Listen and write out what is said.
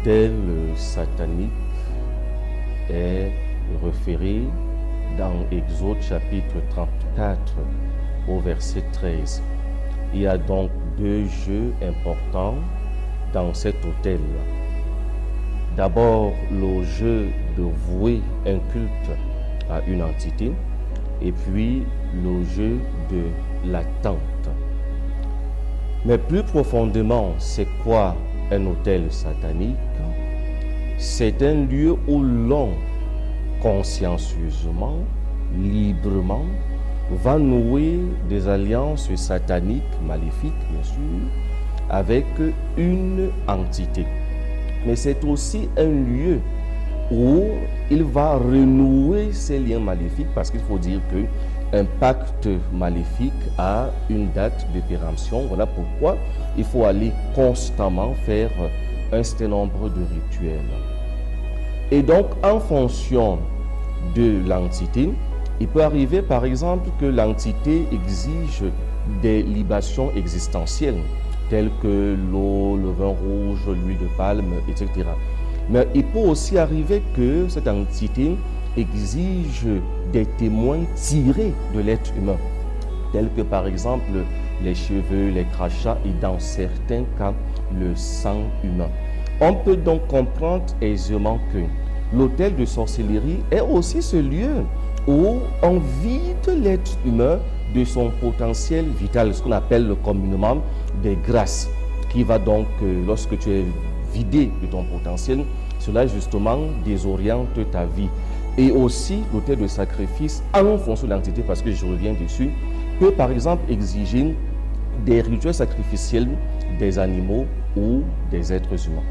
l'autel satanique est référé dans Exode chapitre 34 au verset 13. Il y a donc deux jeux importants dans cet autel. D'abord, le jeu de vouer un culte à une entité, et puis le jeu de l'attente. Mais plus profondément, c'est quoi un autel satanique? C'est un lieu où l'on, consciencieusement, librement, va nouer des alliances sataniques, maléfiques bien sûr, avec une entité. Mais c'est aussi un lieu où il va renouer ces liens maléfiques, parce qu'il faut dire qu'un pacte maléfique a une date de péremption. Voilà pourquoi il faut aller constamment faire un certain nombre de rituels. Et donc, en fonction de l'entité, il peut arriver par exemple que l'entité exige des libations existentielles, telles que l'eau, le vin rouge, l'huile de palme, etc. Mais il peut aussi arriver que cette entité exige des témoins tirés de l'être humain, tels que par exemple les cheveux, les crachats et dans certains cas le sang humain. On peut donc comprendre aisément que l'autel de sorcellerie est aussi ce lieu où on vide l'être humain de son potentiel vital, ce qu'on appelle communément des grâces, qui va donc, lorsque tu es vidé de ton potentiel, cela justement désoriente ta vie. Et aussi l'autel de sacrifice en fonction de l'entité, parce que je reviens dessus, peut par exemple exiger des rituels sacrificiels des animaux ou des êtres humains.